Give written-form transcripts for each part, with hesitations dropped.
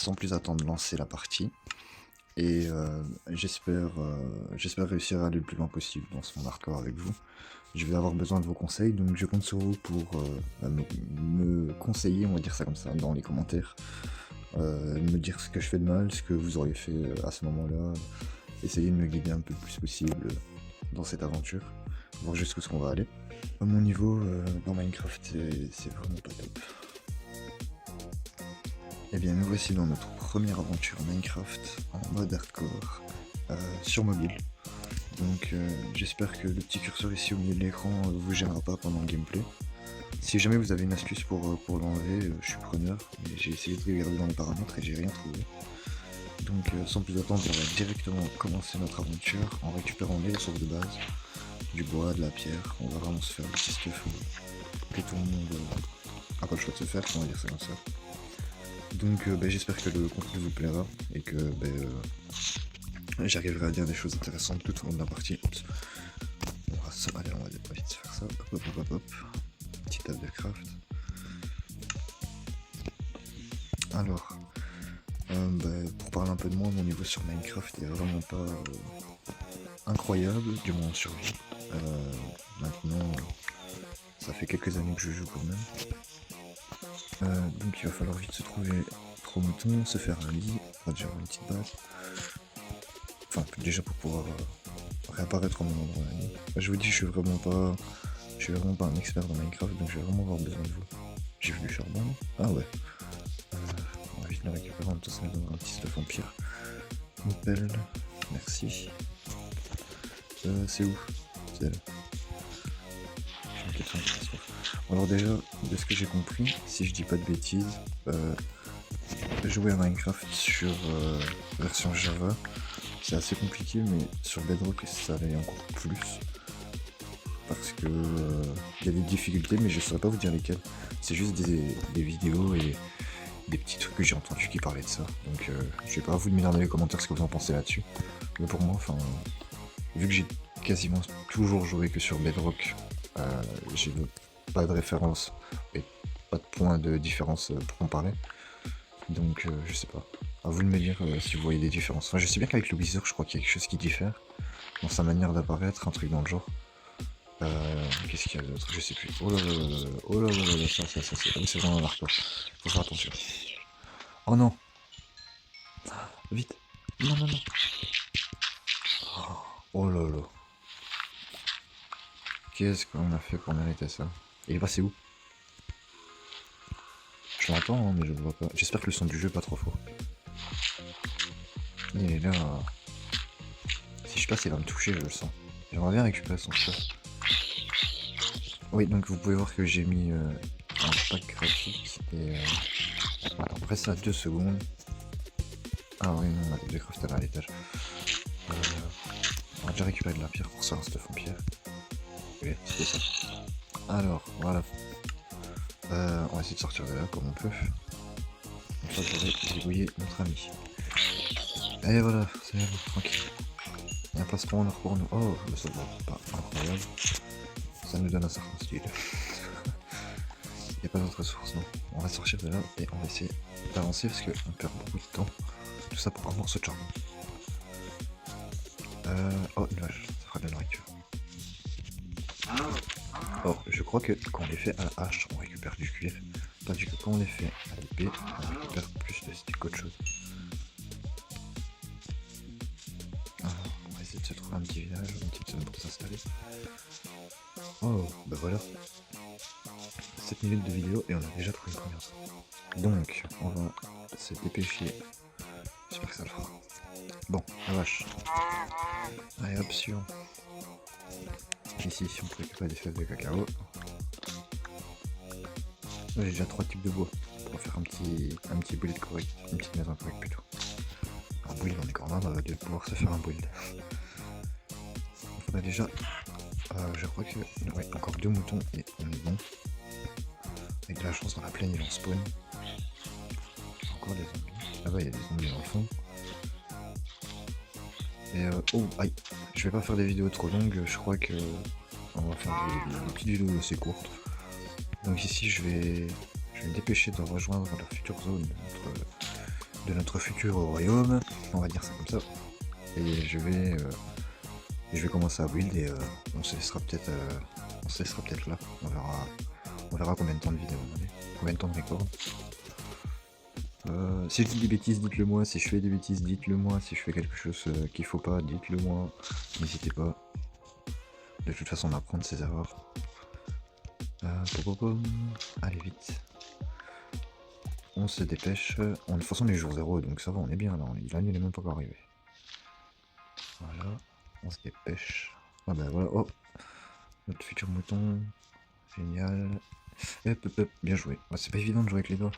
sans plus attendre lancer la partie. Et j'espère réussir à aller le plus loin possible dans ce monde hardcore avec vous. Je vais avoir besoin de vos conseils, donc je compte sur vous pour me conseiller, on va dire ça comme ça, dans les commentaires. Me dire ce que je fais de mal, ce que vous auriez fait à ce moment-là. Essayer de me guider un peu le plus possible dans cette aventure, voir jusqu'où ce qu'on va aller. À mon niveau, dans Minecraft, c'est vraiment pas top. Et bien nous voici dans notre première aventure Minecraft en mode hardcore sur mobile. Donc j'espère que le petit curseur ici au milieu de l'écran vous gênera pas pendant le gameplay. Si jamais vous avez une astuce pour l'enlever, je suis preneur, mais j'ai essayé de regarder dans les paramètres et j'ai rien trouvé. Donc sans plus attendre, on va directement commencer notre aventure en récupérant les ressources de base, du bois, de la pierre. On va vraiment se faire le petit stuff que tout le monde a pas le choix de se faire, on va dire ça comme ça. Donc j'espère que le contenu vous plaira et que j'arriverai à dire des choses intéressantes tout au long de la partie. Oups. On va vite se faire ça. Hop hop hop hop. Petite table de craft. Alors, pour parler un peu de moi, mon niveau sur Minecraft est vraiment pas incroyable, du moins en survie. Maintenant, ça fait quelques années que je joue quand même. Donc il va falloir vite se trouver 3 moutons, se faire un lit, on va déjà avoir une petite base. Enfin, déjà pour pouvoir réapparaître au même endroit la nuit. Je vous dis, je suis vraiment pas un expert dans Minecraft, donc je vais vraiment avoir besoin de vous. J'ai vu du charbon. Ah ouais. On va vite le récupérer, en même temps ça nous donnera un petit stuff empire. Une pelle, merci. C'est où? C'est elle. Alors déjà, de ce que j'ai compris, si je dis pas de bêtises, jouer à Minecraft sur version Java, c'est assez compliqué, mais sur Bedrock ça allait encore plus. Parce que il y a des difficultés, mais je saurais pas vous dire lesquelles. C'est juste des vidéos et des petits trucs que j'ai entendu qui parlaient de ça. Donc je vais pas vous me dire dans les commentaires ce que vous en pensez là-dessus. Mais pour moi, enfin, vu que j'ai quasiment toujours joué que sur Bedrock, j'ai pas de référence et pas de point de différence pour comparer. Donc je sais pas. À vous de me dire si vous voyez des différences. Enfin, je sais bien qu'avec le Wither, je crois qu'il y a quelque chose qui diffère dans sa manière d'apparaître, un truc dans le genre. Qu'est-ce qu'il y a d'autre? Je sais plus. Oh là là là là là. Oh là là là là, ça c'est vraiment un hardcore. Faut faire attention. Oh non. Vite. Non, non, non. Oh là là. Qu'est-ce qu'on a fait pour mériter ça? Il est passé où? Je l'entends, hein, mais je le vois pas. J'espère que le son du jeu est pas trop fort. Il est là. Si je passe, il va me toucher, je le sens. J'aimerais bien récupérer son stuff. Oui, donc vous pouvez voir que j'ai mis un pack graphique et... Attends, reste à 2 secondes. Ah oui, non, on a des crafters à l'étage. On va déjà récupérer de la pierre pour ça, un stuff en pierre. Ok, c'était ça. Alors, voilà. On va essayer de sortir de là comme on peut. Comme ça, j'aurai débrouillé notre ami. Et voilà, c'est bon, tranquille. Il y a un place pour nous. Oh, ça va pas incroyable. Ça nous donne un certain style. Il n'y a pas d'autre ressource, non. On va sortir de là et on va essayer d'avancer parce qu'on perd beaucoup de temps. Tout ça pour un morceau de charbon. Oh, nuage, ça fera de la nourriture. Oh, je crois que quand on les fait à la hache, on récupère du cuir. Tandis que quand on les fait à l'épée, on récupère plus de stick qu'autre chose. Alors, on va essayer de se trouver un petit village, une petite zone pour s'installer. Oh, bah voilà. 7 minutes de vidéo et on a déjà trouvé une première zone. Donc, on va se dépêcher. J'espère que ça le fera. Bon, la vache. Allez hop, suivant. Ici, on peut récupérer des fèves de cacao. J'ai déjà 3 types de bois pour faire un petit build correct, une petite maison correcte plutôt. Un build, on est quand même de pouvoir se faire un build. On a déjà, je crois que, ouais, encore 2 moutons et on est bon. Avec de la chance dans la plaine, ils vont spawn. Encore des zombies. Là-bas, il y a des zombies dans le fond. Et oh, aïe, je vais pas faire des vidéos trop longues, je crois que on va faire des petites vidéos assez courtes. Donc ici, je vais me dépêcher de rejoindre la future zone de notre futur royaume, on va dire ça comme ça. Et je vais commencer à build et on se laissera peut-être là. On verra combien de temps de vidéo on a, combien de temps de record. Si je dis des bêtises, dites-le moi. Si je fais des bêtises, dites-le moi. Si je fais quelque chose qu'il faut pas, dites-le moi. N'hésitez pas. De toute façon, on apprend de ses erreurs. Allez, vite. On se dépêche. De toute façon, on est jour 0, donc ça va, on est bien là. L'année n'est même pas encore arrivée. Voilà. On se dépêche. Ah bah voilà. Oh, notre futur mouton. Génial. Hop, hop, hop. Bien joué. Ah, c'est pas évident de jouer avec les doigts.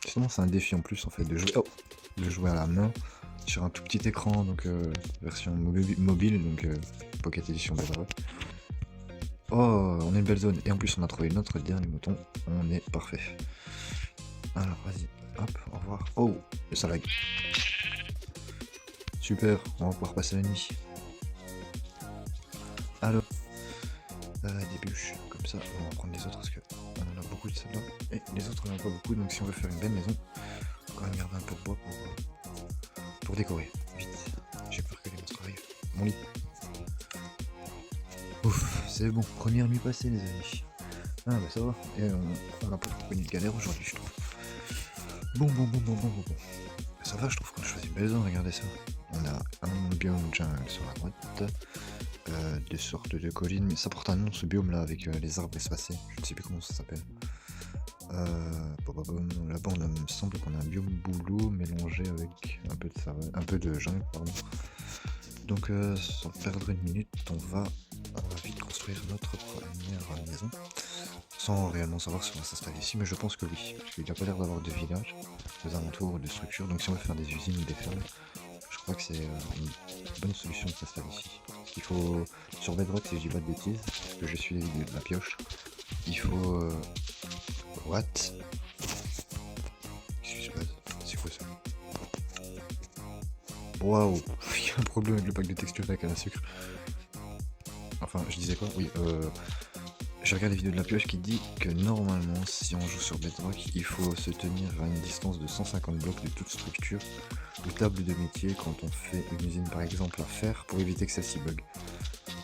Sinon, c'est un défi en plus en fait de jouer à la main sur un tout petit écran, donc version mobile, donc Pocket Edition Bedrock. Oh, on est une belle zone et en plus on a trouvé notre dernier mouton, on est parfait. Alors vas-y, hop, au revoir. Oh, ça lag. Super, on va pouvoir passer la nuit. Alors, des bûches, comme ça, on va prendre les autres parce que on en a beaucoup de celles-là. Et les autres on en a pas beaucoup, donc si on veut faire une belle maison, on va quand même garder un peu de bois pour décorer. Vite, j'ai peur que les monstres arrivent. Mon lit. Ouf, c'est bon, première nuit passée les amis. Ah bah ça va, et on a pas trop connu de galère aujourd'hui je trouve. Bon. Ça va, je trouve qu'on a choisi une belle zone, regardez ça. On a un biome jungle sur la droite, des sortes de collines, mais ça porte un nom ce biome là avec les arbres espacés, je ne sais plus comment ça s'appelle. Là-bas il me semble qu'on a un biome boulot mélangé avec un peu de jungle, pardon. Donc sans perdre une minute, on va vite construire notre première maison. Sans réellement savoir si on va s'installer ici, mais je pense que oui. Parce qu'il n'y a pas l'air d'avoir de village, des alentours ou de structures. Donc si on veut faire des usines ou des fermes, je crois que c'est une bonne solution de s'installer ici. Parce qu'il faut, sur Bedrock, si je dis pas de bêtises, parce que je suis les vidéos de la pioche, il faut... What? Qu'est-ce qui se passe? C'est quoi ça? Waouh. Il y a un problème avec le pack de texture avec à la sucre. Enfin, je disais quoi? Oui, j'ai regardé la vidéo de la pioche qui dit que normalement, si on joue sur Bedrock, il faut se tenir à une distance de 150 blocs de toute structure ou table de métier quand on fait une usine par exemple à fer pour éviter que celle-ci bug.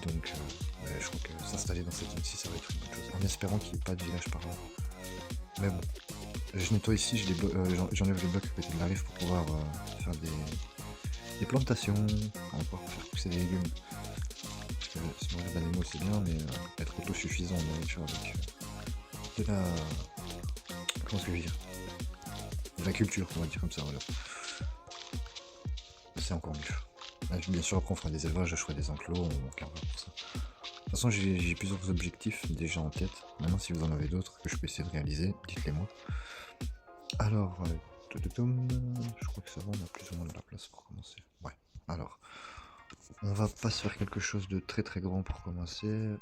Donc je crois que s'installer dans cette zone-ci ça va être une bonne chose, en espérant qu'il n'y ait pas de village par là. Mais bon, je nettoie ici, j'enlève les blocs à côté de la rive pour pouvoir faire des plantations, on va pouvoir faire pousser des légumes. Se nourrir d'animaux c'est bien, mais être autosuffisant en nourriture avec de la... comment est-ce que je veux dire, de la culture, on va dire comme ça, voilà. C'est encore mieux. Bien sûr après on fera des élevages, je ferai des enclos, on regardera pour ça. De toute façon j'ai plusieurs objectifs déjà en tête. Maintenant si vous en avez d'autres que je peux essayer de réaliser, dites-les moi. Alors, je crois que ça va, on a plus ou moins de la place pour commencer. Ouais, alors... On va pas se faire quelque chose de très très grand pour commencer.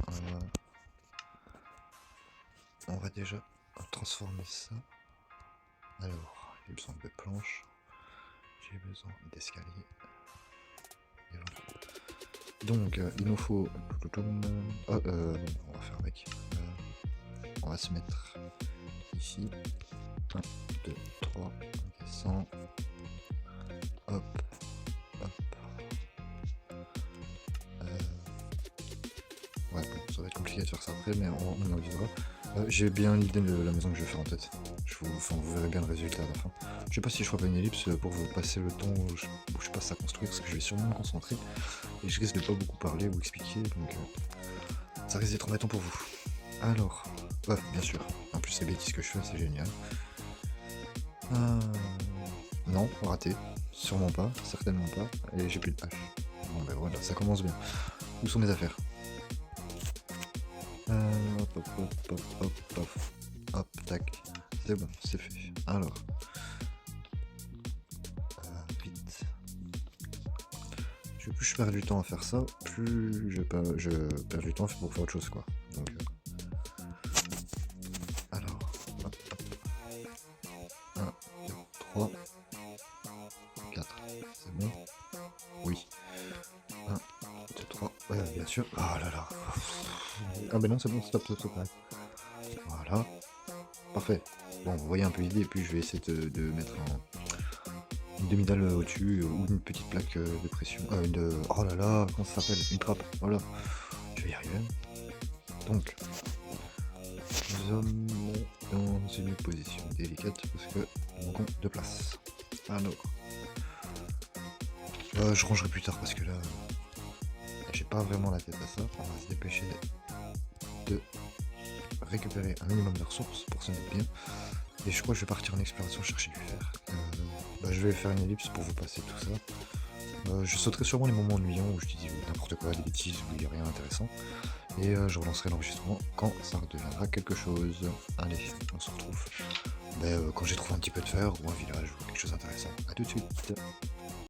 On va déjà transformer ça. Alors, j'ai besoin de planches. J'ai besoin d'escaliers. Et voilà. Donc, il nous faut... on va faire avec. On va se mettre ici. 1, 2, 3, on descend. Hop. Ouais, bon, ça va être compliqué de faire ça après, mais on en vivra. J'ai bien l'idée de la maison que je vais faire en tête. Vous verrez bien le résultat à la fin. Je sais pas si je ferai pas une ellipse pour vous passer le temps où je passe à construire, parce que je vais sûrement me concentrer. Et je risque de pas beaucoup parler ou expliquer, donc ça risque d'être embêtant pour vous. Alors, ouais, bien sûr. En plus, les bêtises que je fais, c'est génial. Non, raté. Sûrement pas, certainement pas. Et j'ai plus de hache. Bon ben voilà, ça commence bien. Où sont mes affaires? Hop, tac, c'est bon, c'est fait. Alors, vite. Plus je perds du temps à faire ça, plus je perds du temps pour faire autre chose, quoi. Donc, alors, hop. 1, 2, 3, 4, c'est bon. Oui. 1, 2, 3, ouais, bien sûr. Oh là là. Ah ben non, c'est bon, stop. Voilà. Parfait. Bon, vous voyez un peu l'idée, et puis je vais essayer de mettre une demi-dalle au-dessus, ou une petite plaque de pression. Oh là là, comment ça s'appelle? Une trappe, voilà. Je vais y arriver. Donc, nous sommes dans une position délicate parce que nous manquons de place. Alors, je rangerai plus tard parce que là, j'ai pas vraiment la tête à ça. On va se dépêcher de récupérer un minimum de ressources pour se mettre bien. Et je crois que je vais partir en exploration chercher du fer. Je vais faire une ellipse pour vous passer tout ça. Je sauterai sûrement les moments ennuyants où je dis n'importe quoi, des bêtises, où il n'y a rien d'intéressant. Et je relancerai l'enregistrement quand ça redeviendra quelque chose. Allez, on se retrouve quand j'ai trouvé un petit peu de fer ou un village ou quelque chose d'intéressant. A tout de suite.